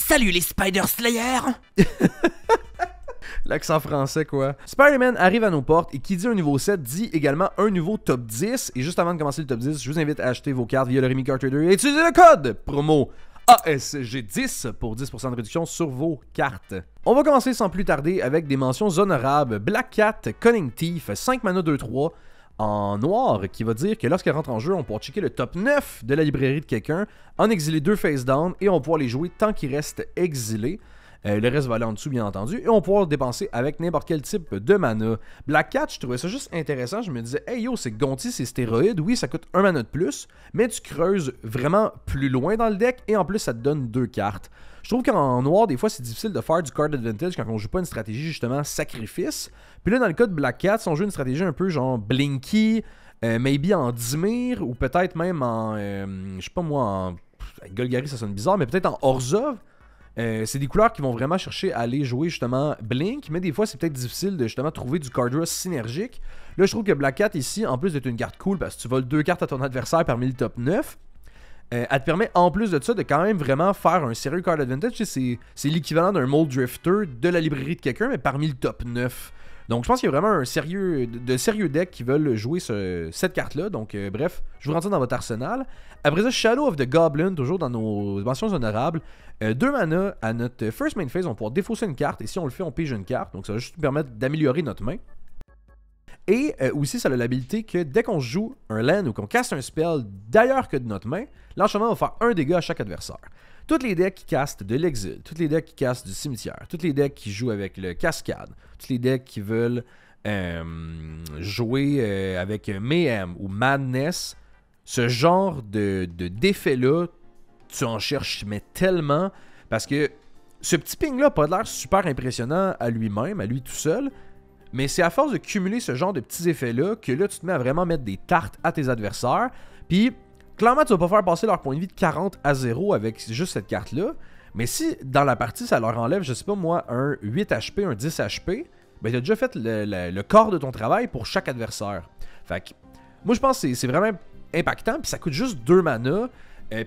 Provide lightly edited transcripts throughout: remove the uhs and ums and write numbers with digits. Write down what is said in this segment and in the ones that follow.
Salut les Spider Slayers! L'accent français, quoi. Spider-Man arrive à nos portes et qui dit un nouveau set dit également un nouveau top 10. Et juste avant de commencer le top 10, je vous invite à acheter vos cartes via le Rémi Card Trader et utiliser le code promo ASG10 pour 10% de réduction sur vos cartes. On va commencer sans plus tarder avec des mentions honorables. Black Cat, Cunning Thief, 5 mana 2-3 en noir, qui va dire que lorsqu'elle rentre en jeu, on pourra checker le top 9 de la librairie de quelqu'un, en exiler 2 face down et on pourra les jouer tant qu'il reste exilé. Le reste va aller en dessous, bien entendu. Et on pourra le dépenser avec n'importe quel type de mana. Black Cat, je trouvais ça juste intéressant. Je me disais, hey yo, c'est Gonti, c'est stéroïde. Oui, ça coûte 1 mana de plus, mais tu creuses vraiment plus loin dans le deck. Et en plus, ça te donne 2 cartes. Je trouve qu'en noir, des fois, c'est difficile de faire du card advantage quand on joue pas une stratégie, justement, sacrifice. Puis là, dans le cas de Black Cat, si on joue une stratégie un peu genre Blinky, maybe en Dimir, ou peut-être même en, je sais pas moi, en Golgari, ça sonne bizarre, mais peut-être en Orzhov. C'est des couleurs qui vont vraiment chercher à aller jouer justement Blink, mais des fois c'est peut-être difficile de justement trouver du card draw synergique. Là je trouve que Black Cat ici, en plus d'être une carte cool parce que tu voles 2 cartes à ton adversaire parmi le top 9, elle te permet en plus de ça de quand même vraiment faire un sérieux card advantage. C'est l'équivalent d'un Mold Drifter de la librairie de quelqu'un, mais parmi le top 9. Donc je pense qu'il y a vraiment de sérieux decks qui veulent jouer cette carte-là. Donc bref, je vous rentre ça dans votre arsenal. Après ça, Shadow of the Goblin, toujours dans nos mentions honorables. 2 mana à notre first main phase, on va pouvoir défausser une carte. Et si on le fait, on pige une carte. Donc ça va juste nous permettre d'améliorer notre main. Et aussi, ça a l'habilité que dès qu'on joue un land ou qu'on casse un spell d'ailleurs que de notre main, l'enchaînement va faire 1 dégât à chaque adversaire. Tous les decks qui castent de l'exil, tous les decks qui castent du cimetière, tous les decks qui jouent avec le cascade, tous les decks qui veulent jouer avec Mayhem ou Madness, ce genre d'effet-là, tu en cherches mais tellement, parce que ce petit ping-là n'a pas l'air super impressionnant à lui-même, à lui tout seul, mais c'est à force de cumuler ce genre de petits effets-là que là, tu te mets à vraiment mettre des tartes à tes adversaires, puis clairement, tu vas pas faire passer leur point de vie de 40 à 0 avec juste cette carte-là. Mais si, dans la partie, ça leur enlève, je sais pas moi, un 8 HP, un 10 HP, ben tu as déjà fait le corps de ton travail pour chaque adversaire. Fait que, moi, je pense que c'est vraiment impactant, puis ça coûte juste 2 mana.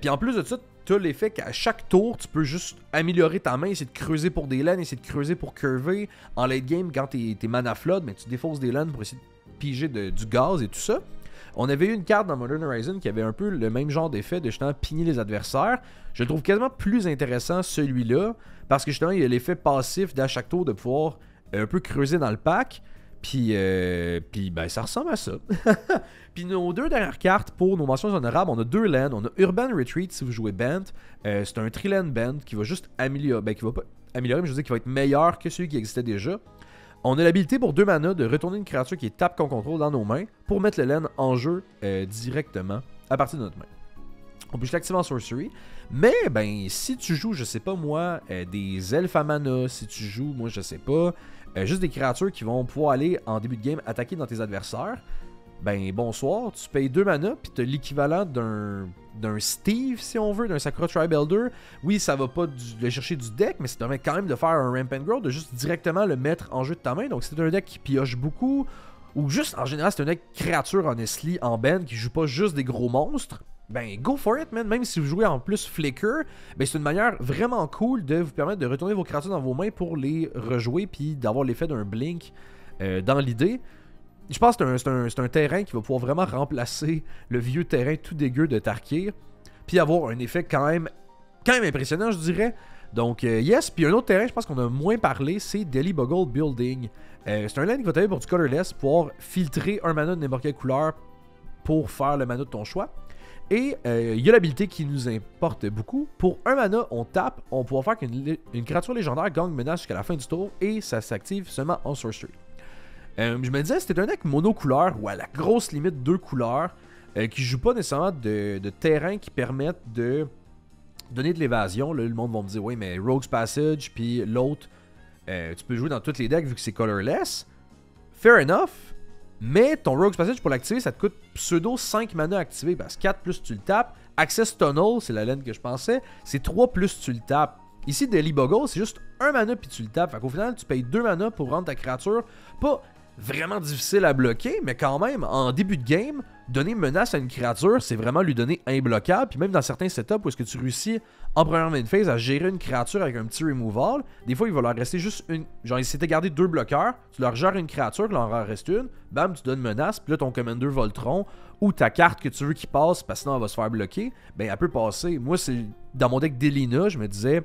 Puis en plus de ça, tu as l'effet qu'à chaque tour, tu peux juste améliorer ta main, essayer de creuser pour des lanes, essayer de creuser pour curver. En late game, quand t'es mana flood, ben, tu défausses des lanes pour essayer de piger du gaz et tout ça. On avait eu une carte dans Modern Horizon qui avait un peu le même genre d'effet de justement pigner les adversaires. Je le trouve quasiment plus intéressant celui-là, parce que justement il y a l'effet passif d'à chaque tour de pouvoir un peu creuser dans le pack. Puis ben ça ressemble à ça. Puis nos 2 dernières cartes pour nos mentions honorables, on a 2 lands. On a Urban Retreat si vous jouez Bant. C'est un 3-land Bant qui va juste améliorer, ben qui va pas améliorer, mais je veux dire qui va être meilleur que celui qui existait déjà. On a l'habilité pour 2 mana de retourner une créature qui est tape qu'on contrôle dans nos mains pour mettre le land en jeu directement à partir de notre main. On peut juste l'activer en sorcery. Mais ben si tu joues, je sais pas moi, des elfes à mana, si tu joues, moi je sais pas, juste des créatures qui vont pouvoir aller en début de game attaquer dans tes adversaires, ben bonsoir, tu payes 2 mana puis tu as l'équivalent d'un Steve si on veut, d'un Sakura Tribuilder. Oui, ça va pas le chercher du deck, mais ça permet quand même de faire un Ramp and Grow, de juste directement le mettre en jeu de ta main. Donc c'est un deck qui pioche beaucoup, ou juste en général c'est un deck créature honestly en ban qui joue pas juste des gros monstres. Ben go for it man, même si vous jouez en plus Flicker, ben c'est une manière vraiment cool de vous permettre de retourner vos créatures dans vos mains pour les rejouer puis d'avoir l'effet d'un blink dans l'idée. Je pense que c'est un terrain qui va pouvoir vraiment remplacer le vieux terrain tout dégueu de Tarkir, puis avoir un effet quand même impressionnant, je dirais. Donc, yes. Puis un autre terrain, je pense qu'on a moins parlé, c'est Delhi Boggle Building. C'est un land qui va t'aider pour du colorless, pouvoir filtrer un mana de n'importe quelle couleur pour faire le mana de ton choix. Et il y a l'habilité qui nous importe beaucoup. Pour un mana, on tape, on pourra faire qu'une créature légendaire gagne menace jusqu'à la fin du tour et ça s'active seulement en sorcery. Je me disais, c'était un deck monocouleur ou à la grosse limite 2 couleurs qui joue pas nécessairement de terrain qui permettent de donner de l'évasion. Là, le monde va me dire, oui, mais Rogue's Passage, puis l'autre, tu peux jouer dans tous les decks vu que c'est colorless. Fair enough. Mais ton Rogue's Passage, pour l'activer, ça te coûte pseudo 5 mana à activer. Parce que 4 plus tu le tapes. Access Tunnel, c'est la laine que je pensais, c'est 3 plus tu le tapes. Ici, Delhi Boggle, c'est juste 1 mana puis tu le tapes. Fait qu'au final, tu payes 2 mana pour rendre ta créature pas vraiment difficile à bloquer, mais quand même, en début de game, donner menace à une créature, c'est vraiment lui donner imbloquable. Puis même dans certains setups où est-ce que tu réussis en première main phase à gérer une créature avec un petit removal, des fois il va leur rester juste une. Genre, il s'était gardé 2 bloqueurs, tu leur gères une créature, il leur en reste une, bam, tu donnes menace, puis là ton commander Voltron ou ta carte que tu veux qu'il passe, parce que sinon elle va se faire bloquer, ben elle peut passer. Moi, c'est dans mon deck Delina, je me disais.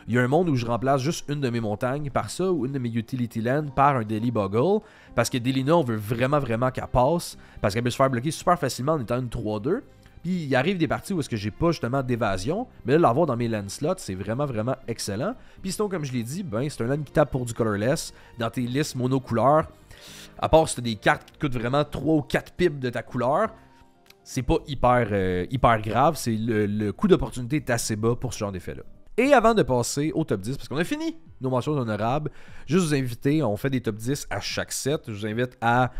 Il y a un monde où je remplace juste une de mes montagnes par ça ou une de mes utility lands par un Daily Boggle. Parce que Delina, on veut vraiment qu'elle passe. Parce qu'elle peut se faire bloquer super facilement en étant une 3-2. Puis il arrive des parties où est-ce que j'ai pas justement d'évasion. Mais là, l'avoir dans mes land slots, c'est vraiment excellent. Puis sinon, comme je l'ai dit, ben c'est un land qui tape pour du colorless. Dans tes listes monocouleurs, à part si tu as des cartes qui te coûtent vraiment 3 ou 4 pips de ta couleur, c'est pas hyper grave. C'est le coût d'opportunité est assez bas pour ce genre d'effet-là. Et avant de passer au top 10, parce qu'on a fini nos mentions honorables, juste vous inviter, on fait des top 10 à chaque set. Je vous invite à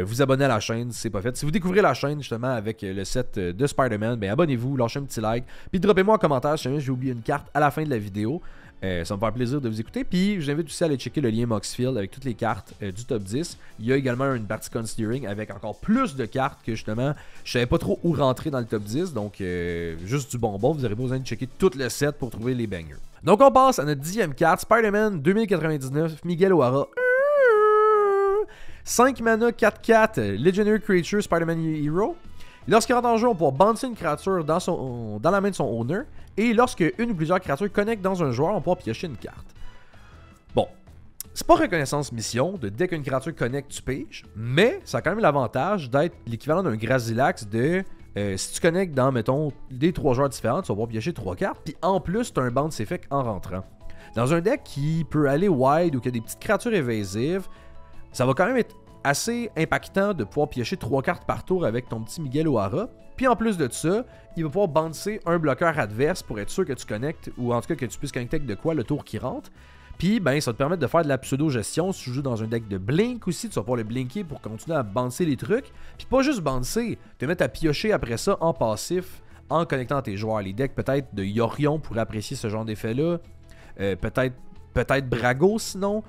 vous abonner à la chaîne si c'est pas fait. Si vous découvrez la chaîne justement avec le set de Spider-Man, ben abonnez-vous, lâchez un petit like, puis droppez-moi en commentaire si jamais j'ai oublié une carte à la fin de la vidéo. Ça me fait plaisir de vous écouter. Puis je vous invite aussi à aller checker le lien Moxfield avec toutes les cartes du top 10. Il y a également une partie considering avec encore plus de cartes que justement je savais pas trop où rentrer dans le top 10. Donc juste du bonbon. Vous n'aurez pas besoin de checker tout le set pour trouver les bangers. Donc on passe à notre 10e carte. Spider-Man 2099, Miguel O'Hara. 5 mana, 4/4, Legendary Creature, Spider-Man Hero. Lorsqu'il rentre en jeu, on peut bouncer une créature dans la main de son owner. Et lorsque une ou plusieurs créatures connectent dans un joueur, on peut piocher une carte. Bon, c'est pas reconnaissance mission de dès qu'une créature connecte, tu piges. Mais ça a quand même l'avantage d'être l'équivalent d'un Grazilax de si tu connectes dans, mettons, des 3 joueurs différents, tu vas pouvoir piocher 3 cartes. Puis en plus, tu as un bounce effect en rentrant. Dans un deck qui peut aller wide ou qui a des petites créatures évasives, ça va quand même être assez impactant de pouvoir piocher 3 cartes par tour avec ton petit Miguel O'Hara. Puis en plus de ça, il va pouvoir bouncer un bloqueur adverse pour être sûr que tu connectes, ou en tout cas que tu puisses connecter avec de quoi le tour qui rentre. Puis ben ça va te permettre de faire de la pseudo-gestion. Si tu joues dans un deck de blink aussi, tu vas pouvoir le blinker pour continuer à bouncer les trucs. Puis pas juste bouncer, te mettre à piocher après ça en passif, en connectant à tes joueurs. Les decks peut-être de Yorion pourraient apprécier ce genre d'effet-là. Peut-être Brago sinon.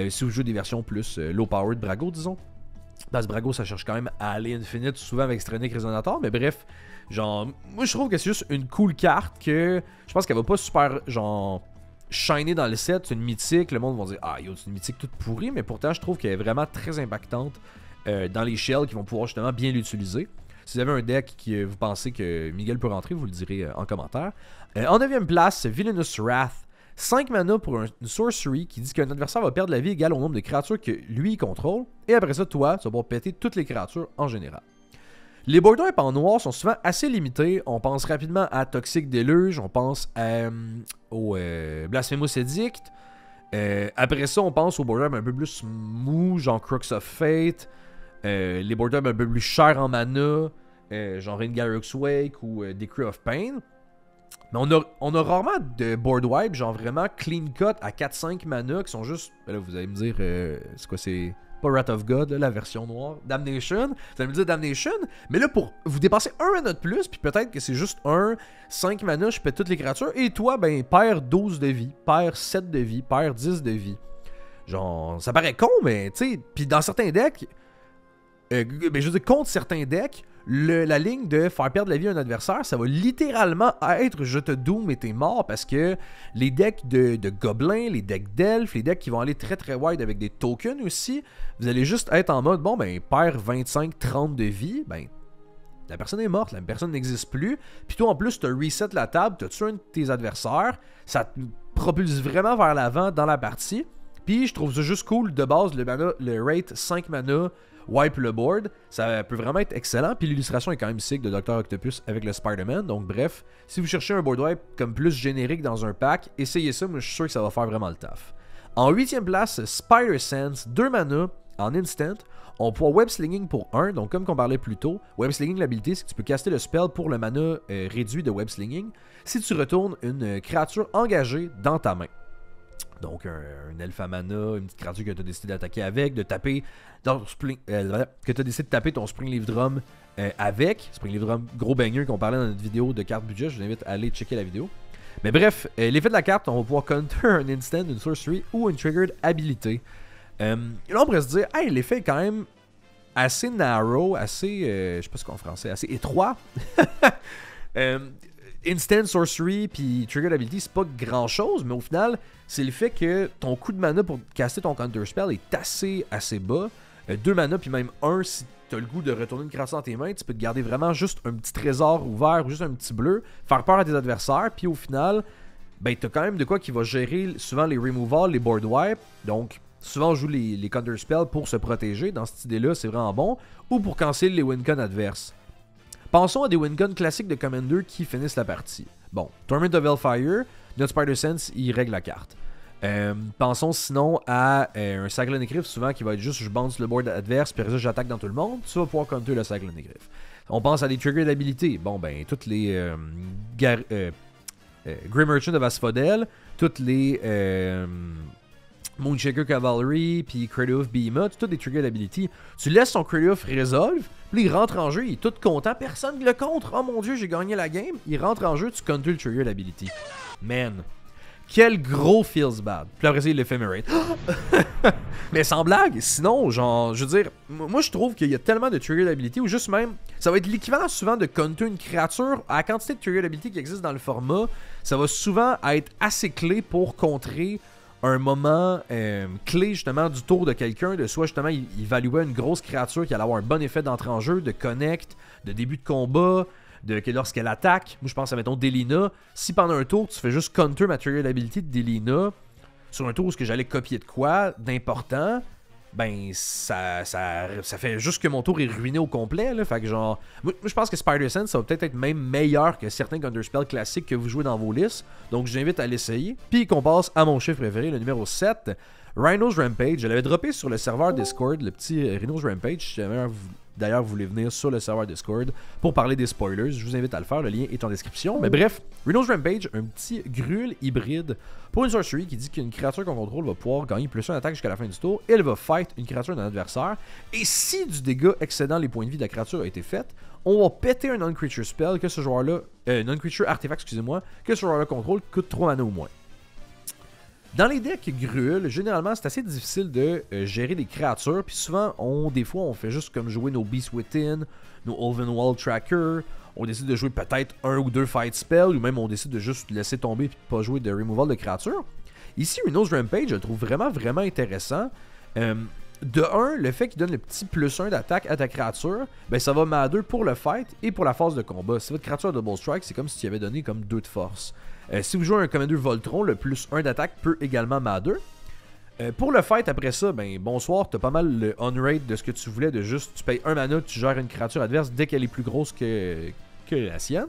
Si vous jouez des versions plus low-powered Brago, disons. Parce que Brago, ça cherche quand même à aller infinite, souvent avec Strenic Resonator. Mais bref, genre, moi je trouve que c'est juste une cool carte que je pense qu'elle va pas super, genre, shiner dans le set. C'est une mythique. Le monde va dire, ah yo, c'est une mythique toute pourrie. Mais pourtant, je trouve qu'elle est vraiment très impactante dans les shells qui vont pouvoir justement bien l'utiliser. Si vous avez un deck qui vous pensez que Miguel peut rentrer, vous le direz en commentaire. En 9e place, Villainous Wrath. 5 mana pour une sorcery qui dit qu'un adversaire va perdre la vie égale au nombre de créatures que lui contrôle. Et après ça, toi, tu vas pouvoir péter toutes les créatures en général. Les border types en noir sont souvent assez limités. On pense rapidement à Toxic Deluge, on pense au Blasphemous Edict. Après ça, on pense aux border types un peu plus mou, genre Crux of Fate. Les border types un peu plus chers en mana, genre Ringarok's Wake ou Decree of Pain. Mais on a rarement de board wipe, genre vraiment clean cut à 4-5 mana qui sont juste. Là, vous allez me dire, c'est quoi, c'est pas Wrath of God, là, la version noire. Damnation. Vous allez me dire Damnation. Mais là, pour vous dépasser un mana de plus, puis peut-être que c'est juste 5 mana, je pète toutes les créatures. Et toi, ben, perds 12 de vie, perds 7 de vie, perds 10 de vie. Genre, ça paraît con, mais tu sais, puis dans certains decks, ben, je veux dire, contre certains decks, la ligne de faire perdre la vie à un adversaire, ça va littéralement être je te doom et t'es mort parce que les decks de gobelins, les decks d'elfes, les decks qui vont aller très très wide avec des tokens aussi, vous allez juste être en mode bon ben perd 25-30 de vie, ben la personne est morte, la personne n'existe plus, puis toi en plus tu reset la table, tu tué un de tes adversaires, ça te propulse vraiment vers l'avant dans la partie, puis je trouve ça juste cool de base le rate 5 mana wipe le board, ça peut vraiment être excellent. Puis l'illustration est quand même sick de Dr. Octopus avec le Spider-Man. Donc bref, si vous cherchez un board wipe comme plus générique dans un pack, essayez ça, moi je suis sûr que ça va faire vraiment le taf. En 8e place, Spider Sense, 2 mana en instant. On peut web slinging pour 1, donc comme on parlait plus tôt, web slinging l'habilité c'est que tu peux caster le spell pour le mana réduit de web slinging si tu retournes une créature engagée dans ta main. Donc un elfe à mana, une petite créature que tu as décidé d'attaquer avec, de taper dans que tu as décidé de taper ton Springleaf Drum avec. Springleaf Drum, gros banger qu'on parlait dans notre vidéo de carte budget, je vous invite à aller checker la vidéo. Mais bref, l'effet de la carte, on va pouvoir counter un instant, une sorcery ou une triggered abilité. Et là on pourrait se dire, hey, l'effet est quand même assez narrow, assez, je sais pas ce qu'on en français, assez étroit. Instant Sorcery puis Trigger Ability, c'est pas grand chose, mais au final, c'est le fait que ton coût de mana pour caster ton Counter Spell est assez bas. 2 mana, puis même 1 si t'as le goût de retourner une créature dans tes mains, tu peux te garder vraiment juste un petit trésor ouvert ou juste un petit bleu, faire peur à tes adversaires, puis au final, ben t'as quand même de quoi qui va gérer souvent les removals, les board wipe, donc souvent on joue les Counter Spells pour se protéger, dans cette idée-là c'est vraiment bon, ou pour canceller les win-con adverses. Pensons à des win-con classiques de Commander qui finissent la partie. Bon, Torment of Hellfire, notre Spider Sense, il règle la carte. Pensons sinon à un Cyclone Griff, souvent qui va être juste je bounce le board adverse, puis après ça j'attaque dans tout le monde, tu vas pouvoir counter le Cyclone Griff. On pense à des triggers d'habilité. Bon, ben, toutes les Grey Merchant of Asphodel, toutes les Moonshaker Cavalry, puis Creative Behemoth, toutes des triggers d'hability. Tu laisses ton Creative resolve, puis il rentre en jeu, il est tout content, personne ne le contre. Oh mon dieu, j'ai gagné la game. Il rentre en jeu, tu counter le trigger d'hability. Man. Quel gros feels bad. Puis après ça, il l'éphémérate. Mais sans blague, sinon, genre, je veux dire, moi je trouve qu'il y a tellement de trigger d'hability, ou juste même, ça va être l'équivalent souvent de counter une créature à la quantité de trigger d'hability qui existe dans le format. Ça va souvent être assez clé pour contrer un moment clé justement du tour de quelqu'un, de soit justement il évaluait une grosse créature qui allait avoir un bon effet d'entrée en jeu, de connect, de début de combat, que lorsqu'elle attaque, moi je pense à mettons Delina, si pendant un tour tu fais juste counter ma trigger ability de Delina, sur un tour où j'allais copier de quoi d'important, ben ça fait juste que mon tour est ruiné au complet, là. Fait que genre, moi je pense que Spider Sense ça va peut-être être même meilleur que certains counterspells classiques que vous jouez dans vos listes, donc je vous invite à l'essayer. Puis qu'on passe à mon chiffre préféré, le numéro 7, Rhino's Rampage. Je l'avais droppé sur le serveur Discord, le petit Rhino's Rampage. Si jamais d'ailleurs vous voulez venir sur le serveur Discord pour parler des spoilers, je vous invite à le faire, le lien est en description. Mais bref, Rhino's Rampage, un petit Gruul hybride pour une sorcery qui dit qu'une créature qu'on contrôle va pouvoir gagner plus 1 attaque jusqu'à la fin du tour et elle va fight une créature d'un adversaire. Et si du dégât excédant les points de vie de la créature a été fait, on va péter un non-creature spell que ce joueur-là, non-creature artefact, excusez-moi, que ce joueur-là contrôle coûte 3 mana ou moins. Dans les decks Gruul, généralement, c'est assez difficile de gérer des créatures. Puis souvent, des fois, on fait juste comme jouer nos Beast Within, nos Ulvenwald Tracker. On décide de jouer peut-être 1 ou 2 Fight Spells, ou même on décide de juste laisser tomber et de pas jouer de removal de créatures. Ici, Rhino's Rampage, je le trouve vraiment intéressant. De 1, le fait qu'il donne le petit +1 d'attaque à ta créature, ben ça va MA2 pour le fight et pour la phase de combat. Si votre créature a Double Strike, c'est comme si tu y avais donné comme 2 de force. Si vous jouez un Commander Voltron, le +1 d'attaque peut également MA2. Pour le fight, après ça, ben bonsoir, t'as pas mal le on-rate de ce que tu voulais, de juste tu payes 1 mana, tu gères une créature adverse dès qu'elle est plus grosse que la sienne.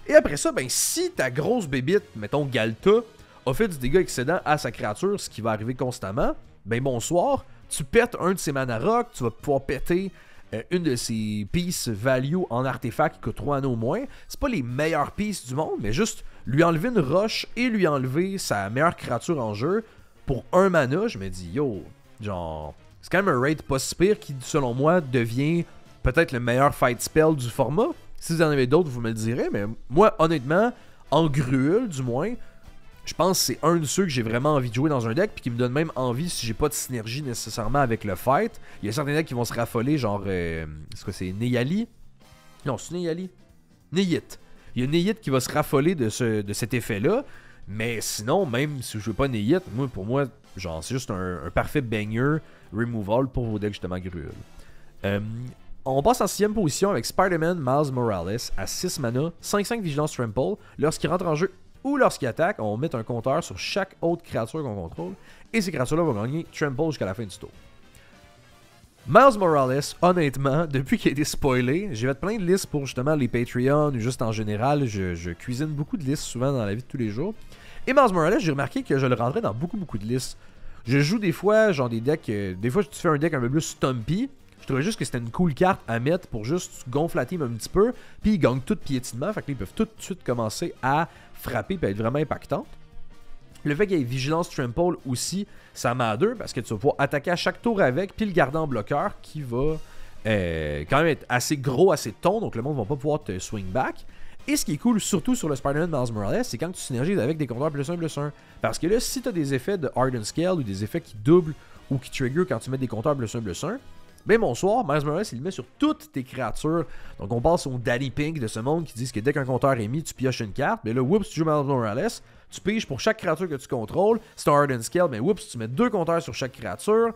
Et après ça, ben si ta grosse bébite, mettons Galta, a fait du dégât excédent à sa créature, ce qui va arriver constamment, ben bonsoir, tu pètes un de ses mana rock, tu vas pouvoir péter une de ses pieces value en artefact qui coûte 3 anneaux au moins. C'est pas les meilleures pieces du monde, mais juste lui enlever une roche et lui enlever sa meilleure créature en jeu pour 1 mana, je me dis yo, genre, c'est quand même un raid pas si pire qui, selon moi, devient peut-être le meilleur fight spell du format. Si vous en avez d'autres, vous me le direz, mais moi, honnêtement, en Gruul, du moins, je pense que c'est un de ceux que j'ai vraiment envie de jouer dans un deck, puis qui me donne même envie si j'ai pas de synergie nécessairement avec le fight. Il y a certains decks qui vont se raffoler, genre, est-ce que c'est Neyali? Non, c'est Neyali? Neyit. Il y a Neyit qui va se raffoler de cet effet-là, mais sinon, même si je joue pas Neyit, pour moi, genre, c'est juste un parfait banger removal pour vos decks, justement, Gruul. On passe en 6ème position avec Spider-Man Miles Morales à 6 mana, 5-5 Vigilance Trample. Lorsqu'il rentre en jeu ou lorsqu'il attaque, on met un compteur sur chaque autre créature qu'on contrôle. Et ces créatures-là vont gagner Trample jusqu'à la fin du tour. Miles Morales, honnêtement, depuis qu'il a été spoilé, j'ai fait plein de listes pour justement les Patreons ou juste en général. Je cuisine beaucoup de listes souvent dans la vie de tous les jours. Et Miles Morales, j'ai remarqué que je le rendrais dans beaucoup de listes. Je joue des fois, genre des decks. Des fois, tu fais un deck un peu plus stumpy. Je trouvais juste que c'était une cool carte à mettre pour juste gonfler la team un petit peu. Puis ils gagnent tout piétinement. Fait que là, ils peuvent tout de suite commencer à frapper et être vraiment impactantes. Le fait qu'il y ait Vigilance Trample aussi, ça MA2 parce que tu vas pouvoir attaquer à chaque tour avec, puis le garder en bloqueur qui va quand même être assez gros, assez ton, donc le monde va pas pouvoir te swing back. Et ce qui est cool, surtout sur le Spider-Man Miles Morales, c'est quand tu synergises avec des compteurs +1/+1. Parce que là, si tu as des effets de Harden Scale ou des effets qui doublent ou qui trigger quand tu mets des compteurs +1/+1, Ben bonsoir, Miles Morales, il le met sur toutes tes créatures. Donc on passe au Daddy Pink de ce monde qui disent que dès qu'un compteur est mis, tu pioches une carte. Mais là, whoops, tu joues Miles Morales, tu piges pour chaque créature que tu contrôles. C'est un Hardened Scale, mais whoops, tu mets 2 compteurs sur chaque créature.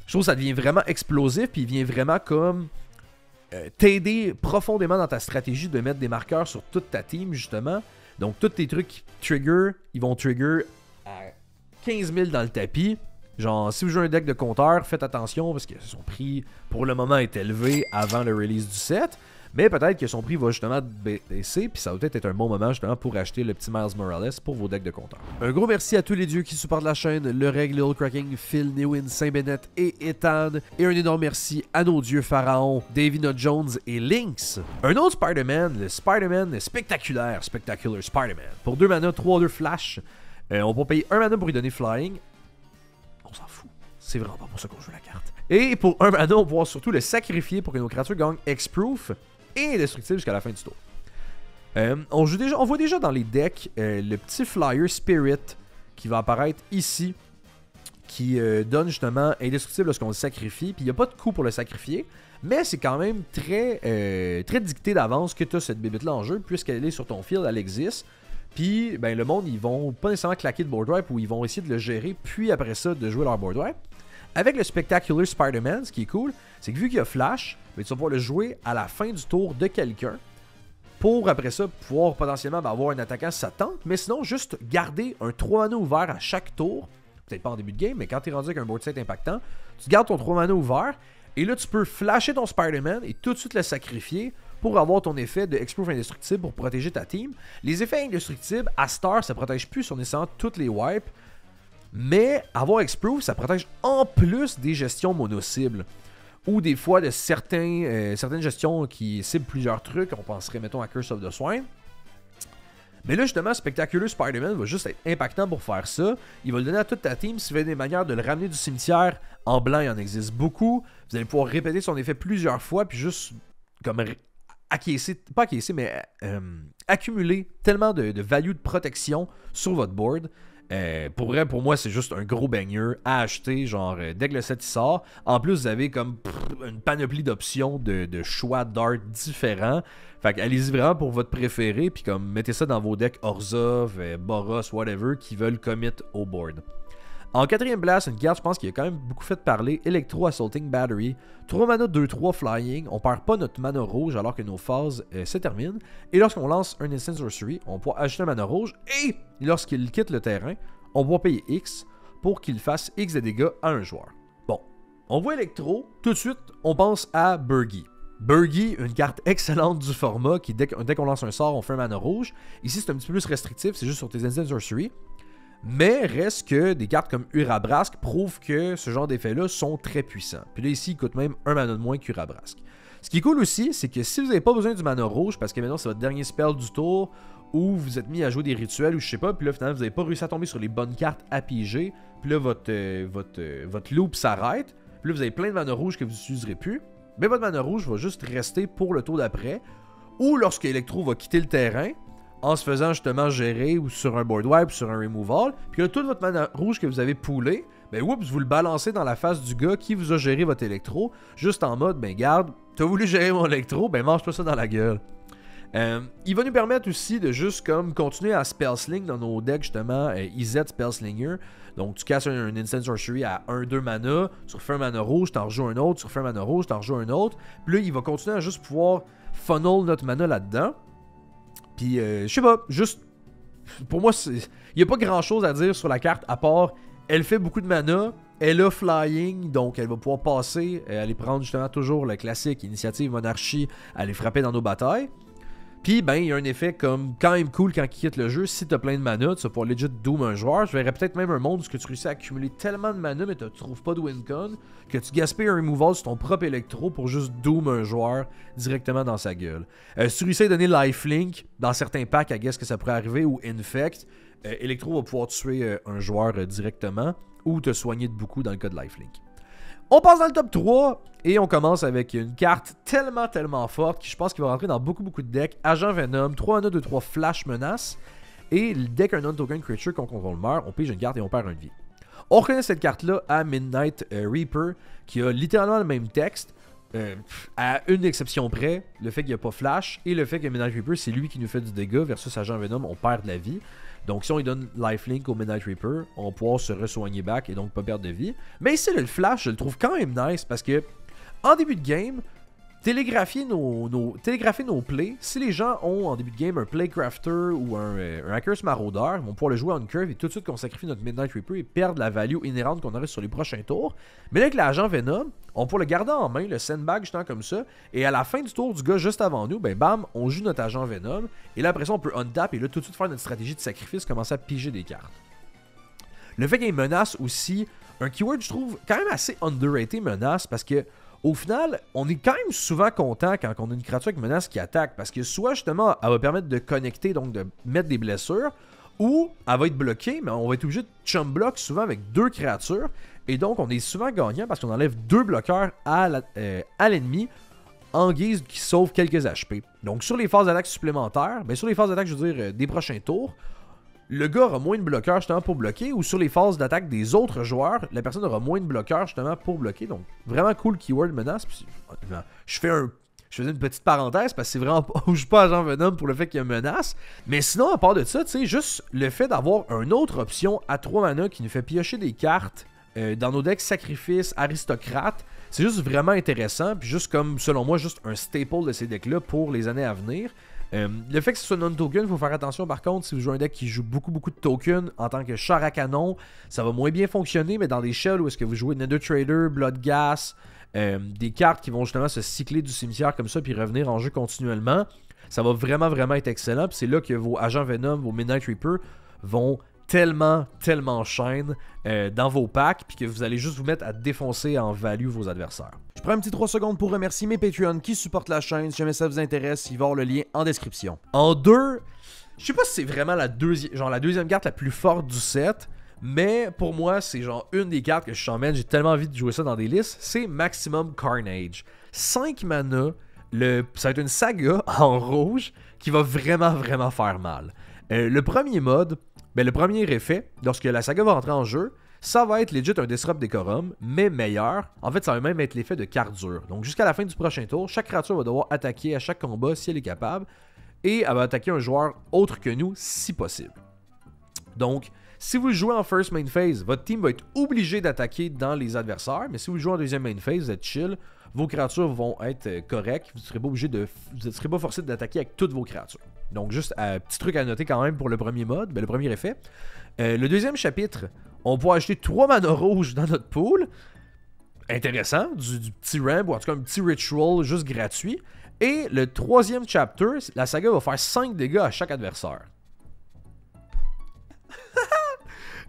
Je trouve que ça devient vraiment explosif, puis il vient vraiment comme t'aider profondément dans ta stratégie de mettre des marqueurs sur toute ta team, justement. Donc tous tes trucs qui trigger, ils vont trigger à 15 000 dans le tapis. Genre, si vous jouez un deck de compteurs, faites attention parce que son prix, pour le moment, est élevé avant le release du set. Mais peut-être que son prix va justement baisser, puis ça va peut-être être un bon moment justement pour acheter le petit Miles Morales pour vos decks de compteurs. Un gros merci à tous les dieux qui supportent la chaîne, le Reg, Little Cracking, Phil, Newin, Saint-Bennett et Ethan. Et un énorme merci à nos dieux pharaons, Davina Jones et Lynx. Un autre Spider-Man, le Spider-Man spectaculaire, Spectacular Spider-Man. Pour 2 mana, 3-2 flash, on va payer 1 mana pour lui donner Flying. On s'en fout. C'est vraiment pas pour ça qu'on joue la carte. Et pour 1 mana, on pourra surtout le sacrifier pour que nos créatures gagnent X-Proof et indestructible jusqu'à la fin du tour. On voit déjà dans les decks le petit flyer Spirit qui va apparaître ici, qui donne justement indestructible lorsqu'on le sacrifie. Puis il n'y a pas de coût pour le sacrifier, mais c'est quand même très dicté d'avance que tu as cette bébête-là en jeu, puisqu'elle est sur ton field, elle existe. Puis ben, le monde, ils vont pas nécessairement claquer de board wipe ou ils vont essayer de le gérer, puis après ça, de jouer leur board wipe. Avec le Spectacular Spider-Man, ce qui est cool, c'est que vu qu'il y a Flash, ben, tu vas pouvoir le jouer à la fin du tour de quelqu'un pour après ça pouvoir potentiellement avoir un attaquant si ça tente, mais sinon juste garder un 3 mana ouvert à chaque tour, peut-être pas en début de game, mais quand tu es rendu avec un board set impactant, tu gardes ton 3 mana ouvert et là tu peux flasher ton Spider-Man et tout de suite le sacrifier pour avoir ton effet de X-Proof indestructible pour protéger ta team. Les effets indestructibles, à Star, ça protège plus sur nécessairement toutes les wipes. Mais avoir X-Proof, ça protège en plus des gestions mono-cibles. Ou des fois de certaines gestions qui ciblent plusieurs trucs. On penserait, mettons, à Curse of the Swine. Mais là, justement, Spectacular Spider-Man va juste être impactant pour faire ça. Il va le donner à toute ta team. Si vous avez des manières de le ramener du cimetière, en blanc, il en existe beaucoup. Vous allez pouvoir répéter son effet plusieurs fois, puis juste comme accumuler tellement de value de protection sur votre board. Pour moi, c'est juste un gros banger à acheter, genre, dès que le set il sort. En plus, vous avez comme une panoplie d'options de choix d'art différents. Fait que allez-y vraiment pour votre préféré, puis comme mettez ça dans vos decks Orzhov, Boros, whatever, qui veulent commit au board. En 4ème place, une carte, je pense qu'il a quand même beaucoup fait parler, Electro Assaulting Battery. 3 mana, 2-3 flying. On perd pas notre mana rouge alors que nos phases se terminent. Et lorsqu'on lance un Instant Sorcery, on pourra ajouter un mana rouge. Et lorsqu'il quitte le terrain, on pourra payer X pour qu'il fasse X de dégâts à un joueur. Bon, on voit Electro. Tout de suite, on pense à Burgy. Burgy, une carte excellente du format qui, dès qu'on lance un sort, on fait un mana rouge. Ici, c'est un petit peu plus restrictif, c'est juste sur tes Instant Sorcery. Mais reste que des cartes comme Urabrask prouvent que ce genre d'effets-là sont très puissants. Puis là, ici, il coûte même un mana de moins qu'Urabrask. Ce qui est cool aussi, c'est que si vous n'avez pas besoin du mana rouge, parce que maintenant c'est votre dernier spell du tour, ou vous êtes mis à jouer des rituels, ou je sais pas, puis là, finalement, vous n'avez pas réussi à tomber sur les bonnes cartes à piger, puis là, votre loop s'arrête, puis là, vous avez plein de mana rouge que vous n'utiliserez plus, mais votre mana rouge va juste rester pour le tour d'après, ou lorsque Electro va quitter le terrain, en se faisant justement gérer ou sur un board wipe, sur un removal. Puis là, tout votre mana rouge que vous avez poolé, ben oups, vous le balancez dans la face du gars qui vous a géré votre électro, juste en mode, ben garde, t'as voulu gérer mon électro, ben mange-toi ça dans la gueule. Il va nous permettre aussi de juste comme continuer à spellsling dans nos decks justement, IZ Spellslinger. Donc tu casses un Instant Sorcery à 1-2 mana, tu refais un mana rouge, t'en rejoues un autre, tu refais un mana rouge, t'en rejoues un autre. Puis là, il va continuer à juste pouvoir funnel notre mana là-dedans. Puis, je sais pas, juste, pour moi, il n'y a pas grand chose à dire sur la carte à part, elle fait beaucoup de mana, elle a flying, donc elle va pouvoir passer, aller prendre justement toujours le classique initiative monarchie, aller frapper dans nos batailles. Puis, ben, il y a un effet comme quand même cool quand il quitte le jeu. Si t'as plein de mana, tu vas pouvoir legit doom un joueur. Je verrais peut-être même un monde où tu réussis à accumuler tellement de mana, mais tu trouves pas de win con, que tu gaspilles un removal sur ton propre électro pour juste doom un joueur directement dans sa gueule. Si tu réussis à donner lifelink, dans certains packs, I guess que ça pourrait arriver, ou infect, électro va pouvoir tuer un joueur directement, ou te soigner de beaucoup dans le cas de lifelink. On passe dans le top 3 et on commence avec une carte tellement forte qui je pense qu'il va rentrer dans beaucoup de decks. Agent Venom, 3 mana, 2-3 flash menace. Et dès qu'un non-token creature qu'on contrôle meurt, on pige une carte et on perd une vie. On reconnaît cette carte-là à Midnight Reaper, qui a littéralement le même texte, à une exception près, le fait qu'il n'y a pas Flash, et le fait que Midnight Reaper, c'est lui qui nous fait du dégât, versus Agent Venom, on perd de la vie. Donc si on lui donne Lifelink au Midnight Reaper, on va pouvoir se re-soigner back et donc pas perdre de vie. Mais ici, le Flash, je le trouve quand même nice, parce que en début de game, télégraphier nos plays. Si les gens ont en début de game un Playcrafter ou un Hackers Marauder, ils vont pouvoir le jouer en curve et tout de suite qu'on sacrifie notre Midnight Reaper et perdre la value inhérente qu'on aurait sur les prochains tours. Mais là, avec l'agent Venom, on peut le garder en main, le sandbag justement comme ça. Et à la fin du tour du gars juste avant nous, ben bam, on joue notre agent Venom. Et là, après ça, on peut untap et là, tout de suite faire notre stratégie de sacrifice, commencer à piger des cartes. Le fait qu'il y ait menace aussi, un keyword, je trouve, quand même assez underrated menace parce que au final, on est quand même souvent content quand on a une créature avec menace qui attaque, parce que soit justement, elle va permettre de connecter, donc de mettre des blessures, ou elle va être bloquée, mais on va être obligé de chum block souvent avec 2 créatures, et donc on est souvent gagnant parce qu'on enlève 2 bloqueurs à l'ennemi en guise qui sauve quelques HP. Donc sur les phases d'attaque supplémentaires, sur les phases d'attaque, je veux dire, des prochains tours, le gars aura moins de bloqueurs justement pour bloquer, ou sur les phases d'attaque des autres joueurs, la personne aura moins de bloqueurs justement pour bloquer. Donc vraiment cool keyword menace. Puis, je faisais une petite parenthèse parce que c'est vraiment pas, je joue pas Agent Venom pour le fait qu'il y a menace. Mais sinon, à part de ça, tu sais, juste le fait d'avoir une autre option à 3 mana qui nous fait piocher des cartes dans nos decks sacrifice, aristocrate, c'est juste vraiment intéressant. Puis juste comme, selon moi, juste un staple de ces decks-là pour les années à venir. Le fait que ce soit non-token, il faut faire attention par contre, si vous jouez un deck qui joue beaucoup de tokens en tant que char à canon, ça va moins bien fonctionner, mais dans des shells où est-ce que vous jouez Nether Trader, Bloodghast, des cartes qui vont justement se cycler du cimetière comme ça puis revenir en jeu continuellement, ça va vraiment être excellent. Puis c'est là que vos agents Venom, vos Midnight Reaper vont tellement shine dans vos packs, puis que vous allez juste vous mettre à défoncer en value vos adversaires. Je prends un petit 3 secondes pour remercier mes Patreons qui supportent la chaîne. Si jamais ça vous intéresse, il va y avoir le lien en description. En 2, je sais pas si c'est vraiment la deuxième carte la plus forte du set, mais pour moi, c'est genre une des cartes que je t'emmène. J'ai tellement envie de jouer ça dans des listes. C'est Maximum Carnage. 5 mana, ça va être une saga en rouge qui va vraiment faire mal. Le premier mode, le premier effet, lorsque la saga va rentrer en jeu, ça va être legit un Disrupt Decorum, mais meilleur. En fait, ça va même être l'effet de carte dure. Donc jusqu'à la fin du prochain tour, chaque créature va devoir attaquer à chaque combat si elle est capable, et elle va attaquer un joueur autre que nous si possible. Donc, si vous jouez en first main phase, votre team va être obligé d'attaquer dans les adversaires, mais si vous jouez en deuxième main phase, vous êtes chill, vos créatures vont être correctes, vous ne serez pas forcé d'attaquer avec toutes vos créatures. Donc juste un petit truc à noter quand même pour le premier mode, le premier effet. Le deuxième chapitre, on peut acheter 3 mana rouges dans notre pool. Intéressant, du petit ramp ou en tout cas un petit ritual juste gratuit. Et le troisième chapter, la saga va faire 5 dégâts à chaque adversaire.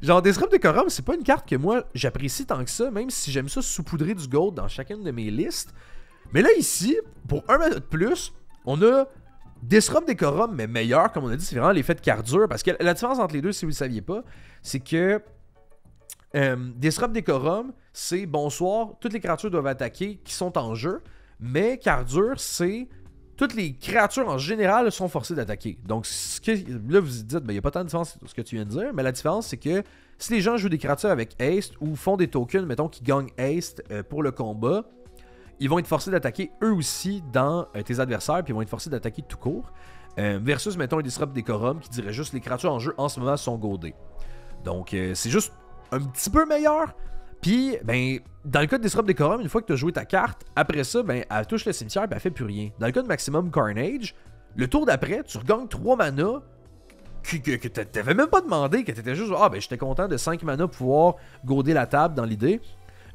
Genre, Disrupt Decorum, c'est pas une carte que moi j'apprécie tant que ça, même si j'aime ça saupoudrer du gold dans chacune de mes listes. Mais là, ici, pour 1 mana de plus, on a Disrupt Decorum, mais meilleur, comme on a dit, c'est vraiment l'effet de carte dure. Parce que la différence entre les deux, si vous ne le saviez pas, c'est que Disrupt Decorum, c'est bonsoir, toutes les créatures doivent attaquer qui sont en jeu. Mais carte dure, c'est toutes les créatures en général sont forcées d'attaquer. Donc, là, vous vous dites, il n'y a pas tant de différence sur ce que tu viens de dire, mais la différence, c'est que si les gens jouent des créatures avec haste ou font des tokens, mettons, qui gagnent haste pour le combat, ils vont être forcés d'attaquer eux aussi dans tes adversaires, puis ils vont être forcés d'attaquer tout court. Versus, mettons, un Disrupt Decorum qui dirait juste les créatures en jeu en ce moment sont goldées. Donc, c'est juste un petit peu meilleur. Puis, dans le cas de Disrupt Decorum, une fois que tu as joué ta carte, après ça, elle touche le cimetière et elle fait plus rien. Dans le cas de Maximum Carnage, le tour d'après, tu regagnes 3 mana que t'avais même pas demandé, que t'étais juste, j'étais content de 5 mana pouvoir goder la table dans l'idée.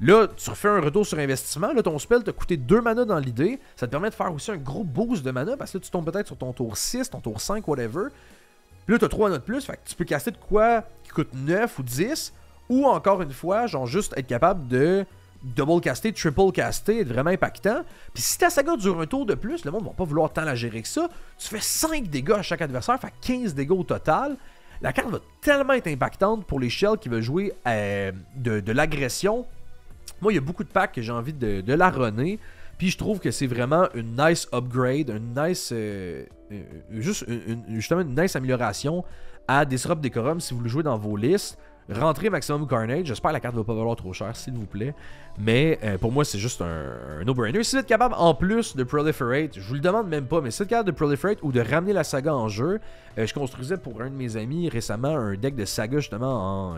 Là, tu refais un retour sur investissement. Là, ton spell t'a coûté 2 mana dans l'idée. Ça te permet de faire aussi un gros boost de mana parce que là, tu tombes peut-être sur ton tour 6, ton tour 5, whatever. Puis là, t'as 3 mana de plus. Fait que tu peux caster de quoi qui coûte 9 ou 10. Ou encore une fois, genre juste être capable de double caster, triple caster, être vraiment impactant. Puis si ta saga dure un tour de plus, le monde va pas vouloir tant la gérer que ça. Tu fais 5 dégâts à chaque adversaire, fait 15 dégâts au total. La carte va tellement être impactante pour les shells qui veulent jouer de l'agression. Moi, il y a beaucoup de packs que j'ai envie de la runner. Puis je trouve que c'est vraiment une nice upgrade, une nice, justement une nice amélioration à Disrupt Decorum si vous le jouez dans vos listes. rentrez Maximum Carnage. J'espère que la carte va pas valoir trop cher, s'il vous plaît. Mais pour moi, c'est juste un no-brainer. Si vous êtes capable, en plus de Proliferate, je vous le demande même pas, mais si vous êtes capable de Proliferate ou de ramener la saga en jeu, je construisais pour un de mes amis récemment un deck de saga justement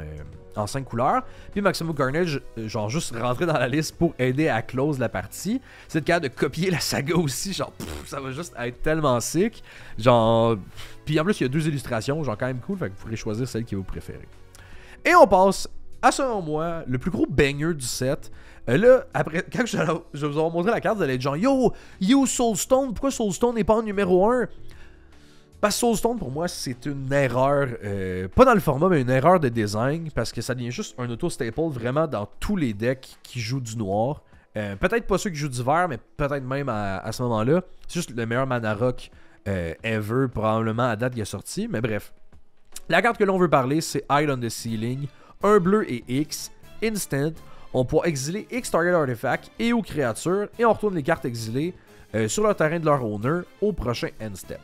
en 5 couleurs. Puis Maximum Carnage, genre juste rentrer dans la liste pour aider à close la partie. Si vous êtes capable de copier la saga aussi, genre ça va juste être tellement sick. Genre, puis en plus, il y a 2 illustrations, genre quand même cool, fait que vous pourrez choisir celle que vous préférez. Et on passe à, selon moi, le plus gros banger du set. Là, après, quand je vais vous avoir montré la carte, vous allez être genre Yo, Soulstone, pourquoi Soulstone n'est pas en numéro 1? Parce que Soulstone, pour moi, c'est une erreur, pas dans le format, mais une erreur de design, parce que ça devient juste un auto-staple vraiment dans tous les decks qui jouent du noir. Peut-être pas ceux qui jouent du vert, mais peut-être même à ce moment-là. C'est juste le meilleur mana rock ever, probablement à date qui est sorti, mais bref. La carte que l'on veut parler, c'est Hide on the Ceiling, un bleu et X, instant. On pourra exiler X target artifact et ou créatures, et on retourne les cartes exilées sur le terrain de leur owner au prochain end step.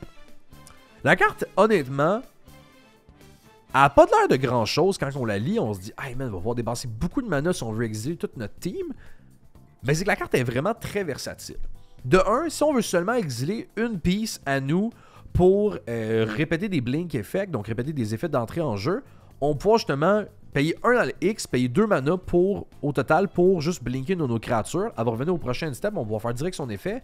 La carte, honnêtement, elle n'a pas l'air de grand chose. Quand on la lit, on se dit, hey man, on va pouvoir dépenser beaucoup de mana si on veut exiler toute notre team. Mais c'est que la carte est vraiment très versatile. De un, si on veut seulement exiler une piece à nous pour répéter des blink effects, donc répéter des effets d'entrée en jeu, on pourra justement payer 1 dans le X, payer 2 mana au total pour juste blinker nos créatures. Elle va revenir au prochain step, on va pouvoir faire direct son effet.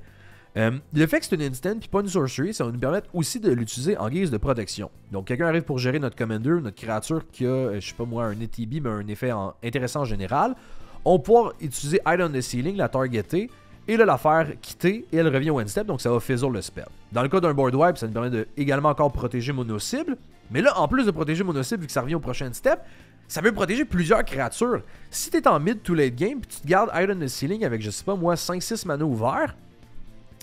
Le fait que c'est une instant puis pas une sorcery, ça va nous permettre aussi de l'utiliser en guise de protection. Donc quelqu'un arrive pour gérer notre commander, notre créature qui a, je sais pas moi, un ETB, mais un effet intéressant en général. On pourra utiliser Hide on the Ceiling, la targeter, et là la faire quitter, et elle revient au end step, donc ça va fizzle le spell. Dans le cas d'un board wipe, ça nous permet de également encore protéger mono-cible, mais là, en plus de protéger mono-cible, vu que ça revient au prochain step, ça peut protéger plusieurs créatures. Si t'es en mid to late game, puis tu te gardes Hide on the Ceiling avec, je sais pas moi, 5-6 mana ouverts,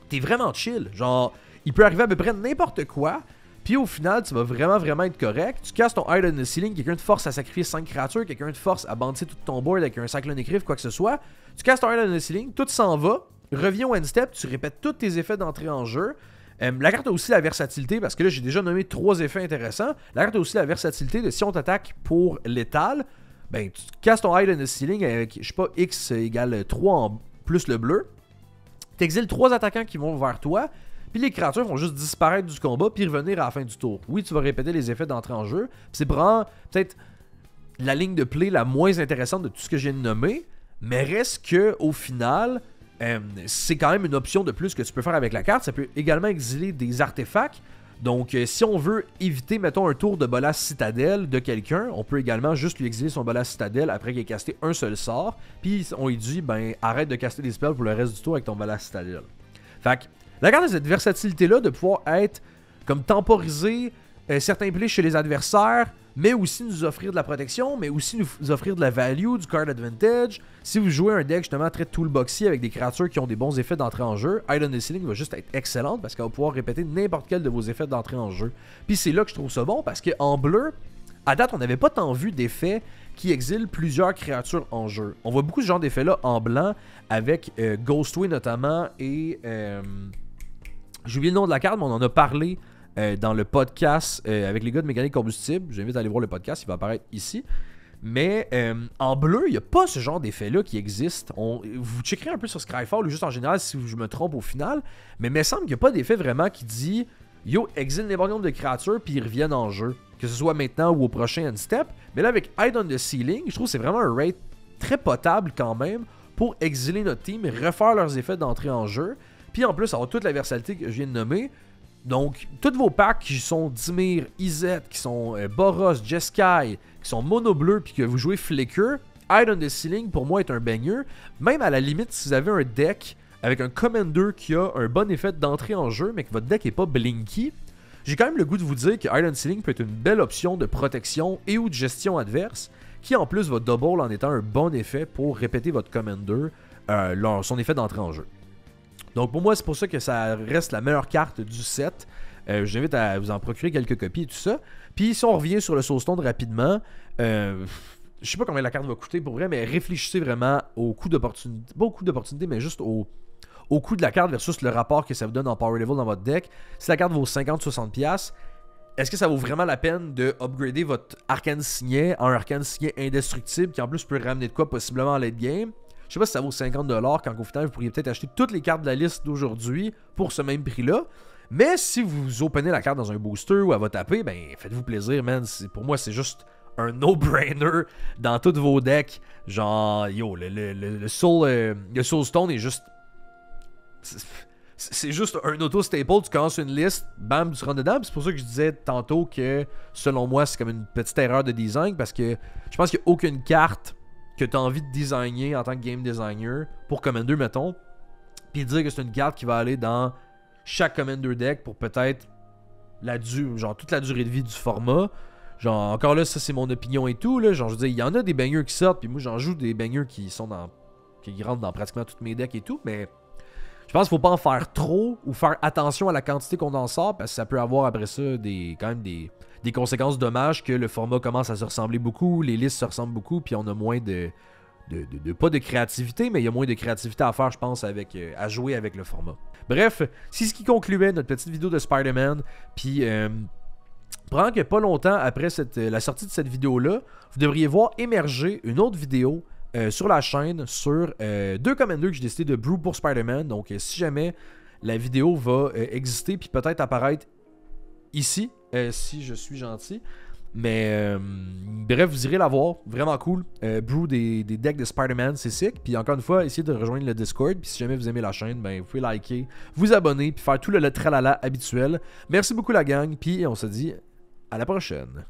t'es vraiment chill. Genre, il peut arriver à peu près n'importe quoi, puis au final, tu vas vraiment être correct. Tu casses ton Hide on the Ceiling, quelqu'un te force à sacrifier 5 créatures, quelqu'un te force à bandir tout ton board avec un Cyclonic Rift, quoi que ce soit. Tu casses ton Hide on the Ceiling, tout s'en va, reviens au end step, tu répètes tous tes effets d'entrée en jeu. La carte a aussi la versatilité, parce que là j'ai déjà nommé 3 effets intéressants. La carte a aussi la versatilité de si on t'attaque pour létal, ben tu casses ton Hide on the Ceiling avec, je sais pas, X égale 3 en plus le bleu. T'exiles 3 attaquants qui vont vers toi, puis les créatures vont juste disparaître du combat, puis revenir à la fin du tour. Oui, tu vas répéter les effets d'entrée en jeu. C'est vraiment peut-être la ligne de play la moins intéressante de tout ce que j'ai nommé, mais reste que au final, c'est quand même une option de plus que tu peux faire avec la carte. Ça peut également exiler des artefacts. Donc, si on veut éviter, mettons, un tour de Bolas Citadelle de quelqu'un, on peut également juste lui exiler son Bolas Citadelle après qu'il ait casté un seul sort. Puis, on lui dit, ben, arrête de caster des spells pour le reste du tour avec ton Bolas Citadelle. Fait que, la carte a cette versatilité-là de pouvoir être, comme temporiser certains plays chez les adversaires, mais aussi nous offrir de la protection, mais aussi nous offrir de la value, du card advantage. Si vous jouez un deck justement très toolboxy avec des créatures qui ont des bons effets d'entrée en jeu, Hide on the Ceiling va juste être excellente parce qu'elle va pouvoir répéter n'importe quel de vos effets d'entrée en jeu. Puis c'est là que je trouve ça bon parce qu'en bleu, à date, on n'avait pas tant vu d'effets qui exilent plusieurs créatures en jeu. On voit beaucoup ce genre d'effets-là en blanc avec Ghostway notamment et... j'ai oublié le nom de la carte, mais on en a parlé dans le podcast avec les gars de Mécanique Combustible. Je vous invite à aller voir le podcast, il va apparaître ici. Mais en bleu, il n'y a pas ce genre d'effet-là qui existe. Vous checkerez un peu sur Scryfall ou juste en général si je me trompe au final. Mais il me semble qu'il n'y a pas d'effet vraiment qui dit yo, exile n'importe nombre de créatures puis ils reviennent en jeu. Que ce soit maintenant ou au prochain end step. Mais là, avec Hide on the Ceiling, je trouve que c'est vraiment un rate très potable quand même pour exiler notre team et refaire leurs effets d'entrée en jeu. Puis en plus, avoir toute la versatilité que je viens de nommer. Donc, tous vos packs qui sont Dimir, Izet, qui sont Boros, Jeskai, qui sont mono bleu, puis que vous jouez Flicker, Hide on the Ceiling pour moi est un banger. Même à la limite, si vous avez un deck avec un Commander qui a un bon effet d'entrée en jeu, mais que votre deck n'est pas blinky, j'ai quand même le goût de vous dire que Hide on the Ceiling peut être une belle option de protection et ou de gestion adverse, qui en plus va double en étant un bon effet pour répéter votre Commander, son effet d'entrée en jeu. Donc pour moi, c'est pour ça que ça reste la meilleure carte du set. Je vous invite à vous en procurer quelques copies et tout ça. Puis si on revient sur le Soulstone rapidement, je sais pas combien la carte va coûter pour vrai, mais réfléchissez vraiment au coût d'opportunité. Pas au coût d'opportunité, mais juste au coût de la carte versus le rapport que ça vous donne en power level dans votre deck. Si la carte vaut 50-60$, est-ce que ça vaut vraiment la peine de upgrader votre arcane signet en un arcane signet indestructible qui en plus peut ramener de quoi possiblement en late game? Je sais pas si ça vaut 50$ quand au final vous pourriez peut-être acheter toutes les cartes de la liste d'aujourd'hui pour ce même prix-là. Mais si vous openez la carte dans un booster ou à votre AP, ben faites-vous plaisir, man. Pour moi, c'est juste un no-brainer dans tous vos decks. Genre, yo, le Soulstone est juste... C'est juste un auto-staple, tu commences une liste, bam, tu rentres dedans. C'est pour ça que je disais tantôt que, selon moi, c'est comme une petite erreur de design, parce que je pense qu'il n'y a aucune carte que tu as envie de designer en tant que game designer pour Commander, mettons, puis dire que c'est une carte qui va aller dans chaque Commander deck pour peut-être toute la durée de vie du format. Genre, encore là, ça c'est mon opinion et tout, là. Genre, je veux dire, il y en a des bangers qui sortent, puis moi j'en joue des bangers qui rentrent dans pratiquement tous mes decks et tout, mais je pense qu'il faut pas en faire trop ou faire attention à la quantité qu'on en sort, parce que ça peut avoir après ça quand même des conséquences dommages, que le format commence à se ressembler beaucoup, les listes se ressemblent beaucoup, puis on a moins pas de créativité, mais il y a moins de créativité à faire, je pense, à jouer avec le format. Bref, c'est ce qui concluait notre petite vidéo de Spider-Man, puis probablement que pas longtemps après la sortie de cette vidéo-là, vous devriez voir émerger une autre vidéo sur la chaîne sur 2 commanders que j'ai décidé de brew pour Spider-Man. Donc si jamais la vidéo va exister puis peut-être apparaître ici, si je suis gentil. Mais bref, vous irez la voir, vraiment cool. Brew des decks de Spider-Man, c'est sick. Puis encore une fois, essayez de rejoindre le Discord. Puis si jamais vous aimez la chaîne, ben, vous pouvez liker, vous abonner, puis faire tout le tralala habituel. Merci beaucoup la gang, puis on se dit à la prochaine.